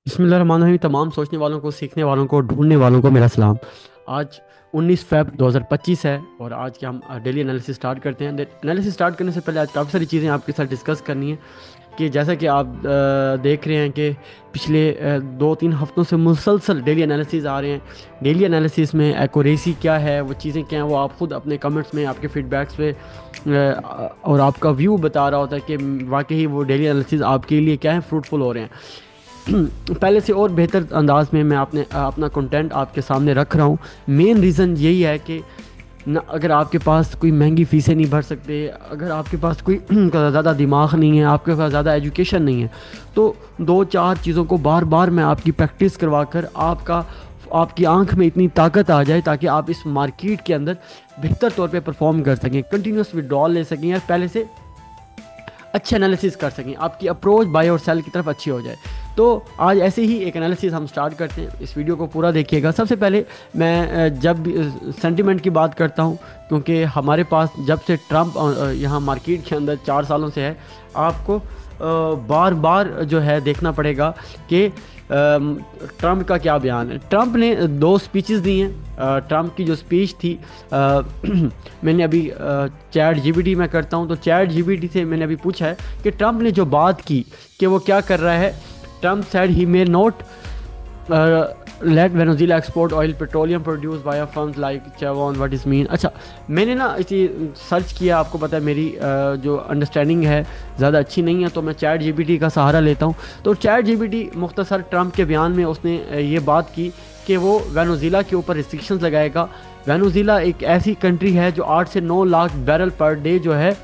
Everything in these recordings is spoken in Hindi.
बिस्मिल्लाहिर्रहमानिर्रहीम। तमाम सोचने वालों को, सीखने वालों को, ढूंढने वालों को मेरा सलाम। आज 19 फ़रवरी 2025 है और आज के हम डेली एनालिसिस स्टार्ट करते हैं। एनालिसिस स्टार्ट करने से पहले आज काफ़ी सारी चीज़ें आपके साथ डिस्कस करनी है कि जैसा कि आप देख रहे हैं कि पिछले 2-3 हफ्तों से मुसलसल डेली एनालिसिस आ रहे हैं। डेली एनालिसिस में एक्यूरेसी क्या है, वो चीज़ें क्या हैं, वो आप ख़ुद अपने कमेंट्स में, आपके फीडबैक्स पे और आपका व्यू बता रहा होता है कि वाकई वो डेली एनालिसिस आपके लिए क्या है, फ्रूटफुल हो रहे हैं। पहले से और बेहतर अंदाज में मैं अपना कंटेंट आपके सामने रख रहा हूँ। मेन रीज़न यही है कि न अगर आपके पास कोई महंगी फ़ीसें नहीं भर सकते, अगर आपके पास कोई ज़्यादा दिमाग नहीं है, आपके पास ज़्यादा एजुकेशन नहीं है, तो 2-4 चीज़ों को बार बार मैं आपकी प्रैक्टिस करवा कर आपकी आंख में इतनी ताकत आ जाए ताकि आप इस मार्केट के अंदर बेहतर तौर पे परफॉर्म कर सकें, कंटिन्यूस विड्रॉल ले सकें या पहले से अच्छे एनालिसिस कर सकें, आपकी अप्रोच बाय और सेल की तरफ अच्छी हो जाए। तो आज ऐसे ही एक एनालिसिस हम स्टार्ट करते हैं। इस वीडियो को पूरा देखिएगा। सबसे पहले मैं जब सेंटिमेंट की बात करता हूं, क्योंकि हमारे पास जब से ट्रंप यहाँ मार्केट के अंदर 4 सालों से है, आपको बार बार जो है देखना पड़ेगा कि ट्रंप का क्या बयान है। ट्रंप ने 2 स्पीचेस दी हैं। ट्रंप की जो स्पीच थी मैंने अभी चैट जीपीटी में करता हूं, तो चैट जीपीटी से मैंने अभी पूछा है कि ट्रंप ने जो बात की कि वो क्या कर रहा है। Trump said he may not let Venezuela export oil petroleum produced by firms like Chevron. What is mean? अच्छा, मैंने ना इसी सर्च किया। आपको पता है मेरी जो अंडरस्टैंडिंग है ज़्यादा अच्छी नहीं है, तो मैं चैट जीपीटी का सहारा लेता हूँ। तो चैट जीपीटी मुख्तसर ट्रंप के बयान में उसने ये बात की कि वो वेनेजुएला के ऊपर रिस्ट्रिक्शंस लगाएगा। वेनेजुएला एक ऐसी कंट्री है जो 8 से 9 लाख बैरल पर डे जो है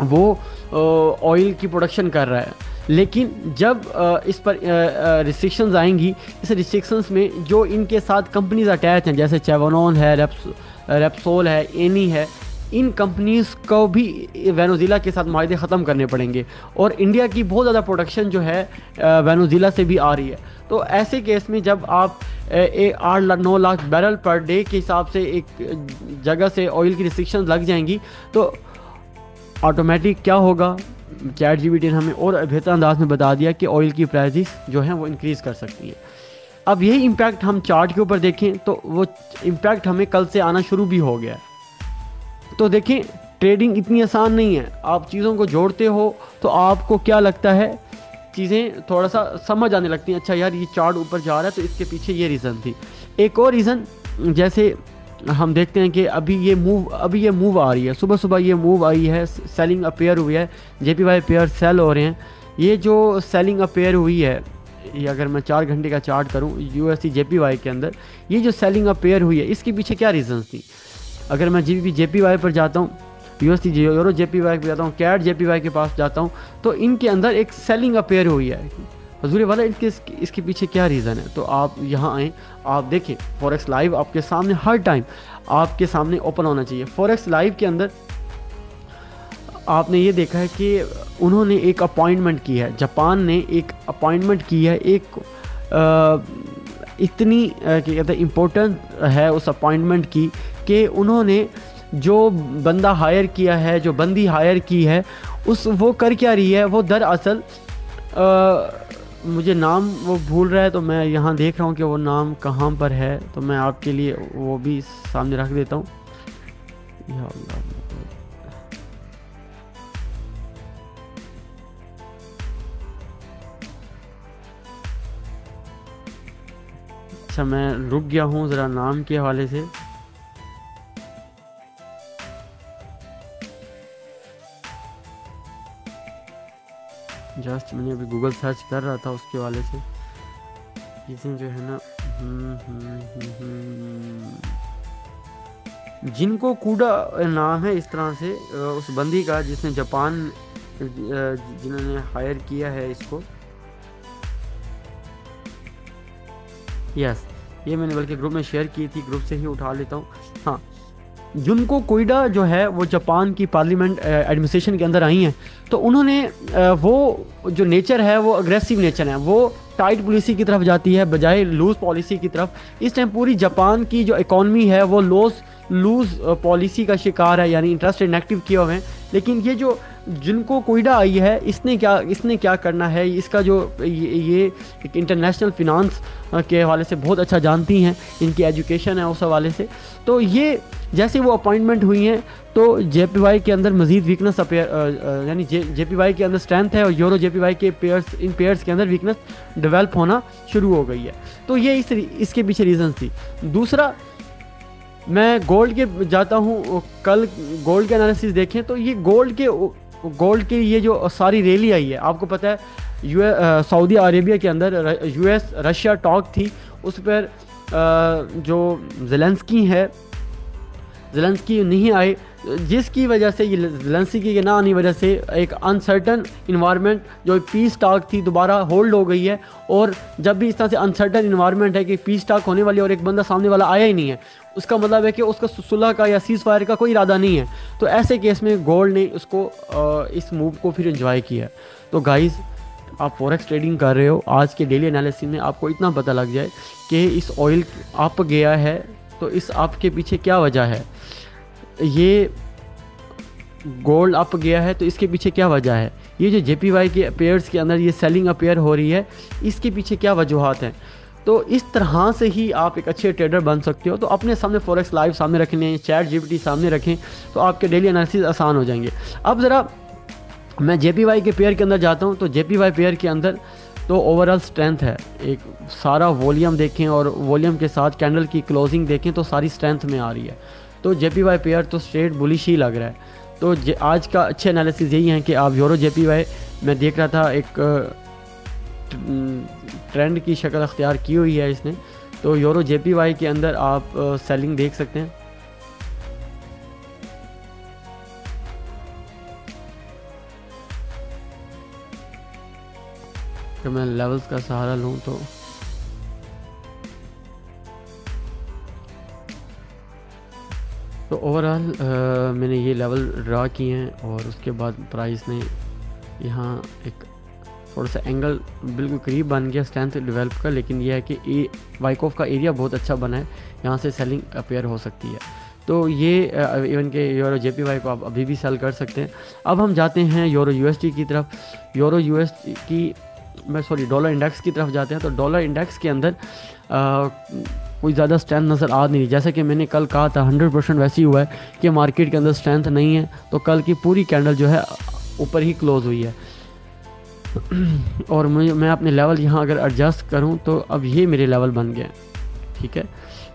वो ऑयल की प्रोडक्शन कर रहा है। लेकिन जब इस पर रिस्ट्रिक्शंस आएंगी, इस रिस्ट्रिक्शंस में जो इनके साथ कंपनीज अटैच हैं, जैसे चेवरॉन है, रेप्सोल है, एनी है, इन कंपनीज़ को भी वेनेजुएला के साथ माहदे ख़त्म करने पड़ेंगे। और इंडिया की बहुत ज़्यादा प्रोडक्शन जो है वेनेजुएला से भी आ रही है। तो ऐसे केस में जब आप 8-9 लाख बैरल पर डे के हिसाब से एक जगह से ऑयल की रिस्ट्रिक्शन लग जाएंगी, तो ऑटोमेटिक क्या होगा। चैट जीपीटी ने हमें और बेहतर अंदाज में बता दिया कि ऑयल की प्राइसेस जो हैं वो इंक्रीज़ कर सकती हैं। अब यही इम्पैक्ट हम चार्ट के ऊपर देखें तो वो इम्पैक्ट हमें कल से आना शुरू भी हो गया है। तो देखें, ट्रेडिंग इतनी आसान नहीं है। आप चीज़ों को जोड़ते हो तो आपको क्या लगता है, चीज़ें थोड़ा सा समझ आने लगती हैं। अच्छा यार, ये चार्ट ऊपर जा रहा है तो इसके पीछे ये रीज़न थी। एक और रीज़न, जैसे हम देखते हैं कि अभी ये मूव आ रही है। सुबह सुबह ये मूव आई है, सेलिंग अपेयर हुई है, जेपीवाई पेयर सेल हो रहे हैं। ये जो सेलिंग अपेयर हुई है, ये अगर मैं 4 घंटे का चार्ट करूं यूएसडी जेपीवाई के अंदर, ये जो सेलिंग अपेयर हुई है इसके पीछे क्या रीजंस थी। अगर मैं जेपीवाई पर जाता हूं, यूएसडी यूरो जेपीवाई पर जाता हूं, कैट जेपीवाई के पास जाता हूं, तो इनके अंदर एक सेलिंग अपेयर हुई है। हजूरी वाला इसके पीछे क्या रीज़न है। तो आप यहाँ आएँ, आप देखें फॉरेक्स लाइव आपके सामने हर टाइम आपके सामने ओपन होना चाहिए। फॉरेक्स लाइव के अंदर आपने ये देखा है कि उन्होंने एक अपॉइंटमेंट की है, जापान ने एक अपॉइंटमेंट की है, एक इतनी कहते हैं इम्पोर्टेंट है उस अपॉइंटमेंट की कि उन्होंने जो बंदा हायर किया है, जो बंदी हायर की है, वो कर क्या रही है। वो दरअसल मुझे नाम वो भूल रहा है, तो मैं यहाँ देख रहा हूँ कि वो नाम कहाँ पर है, तो मैं आपके लिए वो भी सामने रख देता हूँ। या अल्लाह, अच्छा मैं रुक गया हूँ ज़रा नाम के हवाले से। जस्ट मैंने अभी गूगल सर्च कर रहा था उसके वाले से, चीज़ें जो है ना जिनको कूडा नाम है इस तरह से उस बंदी का जिसने जापान जिन्होंने हायर किया है इसको। यस, ये मैंने बल्कि ग्रुप में शेयर की थी, ग्रुप से ही उठा लेता हूँ। हाँ, जुनको कोइडा जो है वो जापान की पार्लियामेंट एडमिनिस्ट्रेशन के अंदर आई हैं। तो उन्होंने वो जो नेचर है वो अग्रेसिव नेचर है, वो टाइट पॉलिसी की तरफ जाती है बजाय लूज पॉलिसी की तरफ। इस टाइम पूरी जापान की जो इकॉनमी है वो लूज पॉलिसी का शिकार है, यानी इंटरेस्ट रेट नेगेटिव किए हुए हैं। लेकिन ये जो जिनको कोयडा आई है इसने क्या करना है, इसका जो ये एक इंटरनेशनल फिनांस के हवाले से बहुत अच्छा जानती हैं, इनकी एजुकेशन है उस हवाले से। तो ये जैसे वो अपॉइंटमेंट हुई हैं तो JPY के अंदर मज़ीद वीकनेस अपेयर, यानी JPY के अंदर स्ट्रेंथ है और यूरो JPY के पेयर्स के अंदर वीकनेस डेवलप होना शुरू हो गई है। तो ये इसके पीछे रीज़न थी। दूसरा, मैं गोल्ड के जाता हूँ, कल गोल्ड के एनालिसिस देखें तो ये गोल्ड के ये जो सारी रैली आई है, आपको पता है सऊदी अरेबिया के अंदर US रशिया टॉक थी, उस पर जो ज़ेलेंस्की नहीं आए, जिसकी वजह से ये ज़ेलेंस्की के ना आने की वजह से एक अनसर्टन इन्वायरमेंट जो पीस टॉक थी दोबारा होल्ड हो गई है। और जब भी इस तरह से अनसर्टन इन्वायरमेंट है कि पीस टॉक होने वाली और एक बंदा सामने वाला आया ही नहीं है, उसका मतलब है कि उसका सुलह का या सीज़ फायर का कोई इरादा नहीं है। तो ऐसे केस में गोल्ड ने उसको इस मूव को फिर एंजॉय किया। तो गाइज़, आप फॉरेक्स ट्रेडिंग कर रहे हो, आज के डेली एनालिसिस में आपको इतना पता लग जाए कि इस ऑयल अप गया है तो इस अप के पीछे क्या वजह है, ये गोल्ड अप गया है तो इसके पीछे क्या वजह है, ये जो JPY के पेयर्स के अंदर ये सेलिंग अपेयर हो रही है इसके पीछे क्या वजूहात हैं। तो इस तरह से ही आप एक अच्छे ट्रेडर बन सकते हो। तो अपने सामने फॉरेक्स लाइव सामने रखने, ChatGPT सामने रखें तो आपके डेली एनालिसिस आसान हो जाएंगे। अब ज़रा मैं JPY के पेयर के अंदर जाता हूँ। तो JPY पेयर के अंदर तो ओवरऑल स्ट्रेंथ है, एक सारा वॉल्यूम देखें और वॉल्यूम के साथ कैंडल की क्लोजिंग देखें तो सारी स्ट्रेंथ में आ रही है। तो JPY पेयर तो स्ट्रेट बुलिश ही लग रहा है। तो आज का अच्छे एनालिसिस यही है कि आप यूरो JPY, मैं देख रहा था एक ट्रेंड की शक्ल अख्तियार की हुई है इसने, तो यूरो JPY के अंदर आप सेलिंग देख सकते हैं। कि मैं लेवल्स का सहारा लूँ तो ओवरऑल मैंने ये लेवल ड्रा किए हैं और उसके बाद प्राइस ने यहाँ एक थोड़ा सा एंगल बिल्कुल करीब बन गया स्ट्रेंथ डेवलप का, लेकिन यह है कि वाइकॉफ का एरिया बहुत अच्छा बना है, यहाँ से सेलिंग अपेयर हो सकती है। तो ये इवन के यूरो JPY को आप अभी भी सेल कर सकते हैं। अब हम जाते हैं यूरो USD की तरफ। यूरो USD की डॉलर इंडेक्स की तरफ जाते हैं। तो डॉलर इंडेक्स के अंदर कोई ज़्यादा स्ट्रेंथ नज़र आ नहीं रही। जैसा कि मैंने कल कहा था 100% वैसे ही हुआ है कि मार्केट के अंदर स्ट्रेंथ नहीं है। तो कल की पूरी कैंडल जो है ऊपर ही क्लोज़ हुई है और मैं अपने लेवल यहाँ अगर एडजस्ट करूँ तो अब ये मेरे लेवल बन गए, ठीक है।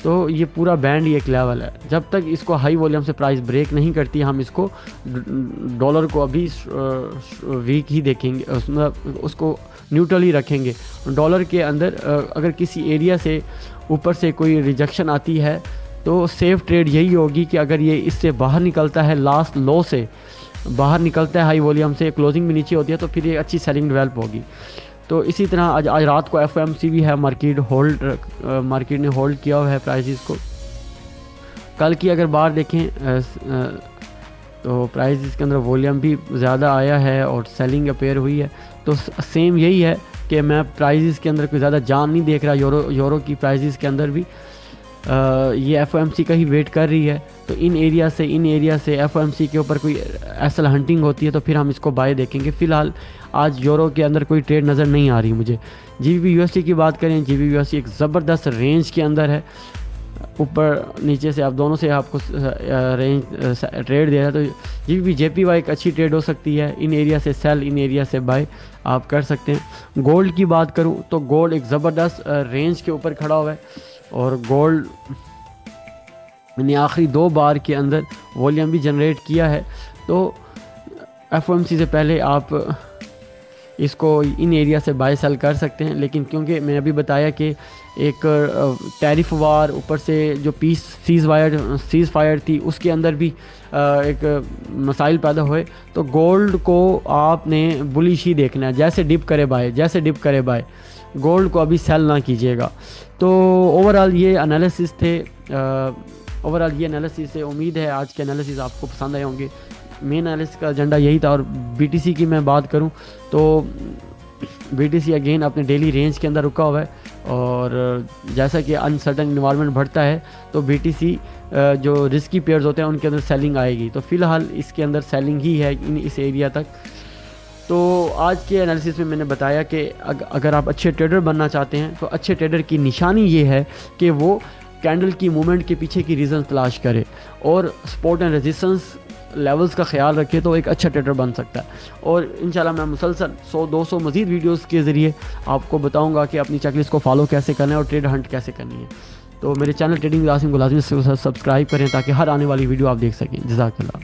तो ये पूरा बैंड ही एक लेवल है। जब तक इसको हाई वॉल्यूम से प्राइस ब्रेक नहीं करती, हम इसको डॉलर को अभी वीक ही देखेंगे, उसको न्यूट्रल ही रखेंगे। डॉलर के अंदर अगर किसी एरिया से ऊपर से कोई रिजेक्शन आती है तो सेफ ट्रेड यही होगी कि अगर ये इससे बाहर निकलता है, लास्ट लो से बाहर निकलता है हाई वॉल्यूम से, क्लोजिंग भी नीचे होती है, तो फिर ये अच्छी सेलिंग डेवलप होगी। तो इसी तरह आज रात को FOMC भी है, मार्केट ने होल्ड किया हुआ है प्राइसेस को। कल की अगर बार देखें तो प्राइसेस के अंदर वॉल्यूम भी ज़्यादा आया है और सेलिंग अपेयर हुई है। तो सेम यही है कि मैं प्राइसेस के अंदर कोई ज़्यादा जान नहीं देख रहा। यूरो की प्राइसेस के अंदर भी ये FOMC का ही वेट कर रही है। तो इन एरिया से FOMC के ऊपर कोई एसल हंटिंग होती है तो फिर हम इसको बाय देखेंगे। फ़िलहाल आज यूरो के अंदर कोई ट्रेड नज़र नहीं आ रही मुझे। GBP USD की बात करें, GBP USD एक ज़बरदस्त रेंज के अंदर है, ऊपर नीचे से आप दोनों से आपको रेंज ट्रेड दे रहा है। तो GBP JPY एक अच्छी ट्रेड हो सकती है। इन एरिया से सेल, इन एरिया से बाय आप कर सकते हैं। गोल्ड की बात करूं तो गोल्ड एक ज़बरदस्त रेंज के ऊपर खड़ा हुआ है और गोल्ड ने आखिरी 2 बार के अंदर वॉल्यूम भी जनरेट किया है। तो FOMC से पहले आप इसको इन एरिया से बाय सेल कर सकते हैं। लेकिन क्योंकि मैंने अभी बताया कि एक टैरिफ वार, ऊपर से जो सीज़ फायर थी, उसके अंदर भी एक मसाइल पैदा हुए, तो गोल्ड को आपने बुलिश ही देखना है। जैसे डिप करे बाय, गोल्ड को अभी सेल ना कीजिएगा। तो ओवरऑल ये एनालिसिस थे। ओवरऑल ये एनालिसिस है। उम्मीद है आज के एनालिसिस आपको पसंद आए होंगे। मेन एनालिसिस का एजेंडा यही था। और BTC की मैं बात करूं तो BTC अगेन अपने डेली रेंज के अंदर रुका हुआ है और जैसा कि अनसर्टन इन्वायरमेंट बढ़ता है तो BTC जो रिस्की पेयर्स होते हैं उनके अंदर सेलिंग आएगी। तो फ़िलहाल इसके अंदर सेलिंग ही है इस एरिया तक। तो आज के एनालिसिस में मैंने बताया कि अगर आप अच्छे ट्रेडर बनना चाहते हैं तो अच्छे ट्रेडर की निशानी ये है कि वो कैंडल की मूवमेंट के पीछे की रीज़न तलाश करे और सपोर्ट एंड रेजिस्टेंस लेवल्स का ख्याल रखे तो एक अच्छा ट्रेडर बन सकता है। और इंशाल्लाह मैं मुसलसल 100-200 मज़ीद वीडियोस के ज़रिए आपको बताऊंगा कि अपनी चेकलिस्ट को फॉलो कैसे करना है और ट्रेड हंट कैसे करनी है। तो मेरे चैनल ट्रेडिंग विद आसिम को लाज़मी से सब्सक्राइब करें ताकि हर आने वाली वीडियो आप देख सकें। जज़ाकल्लाह।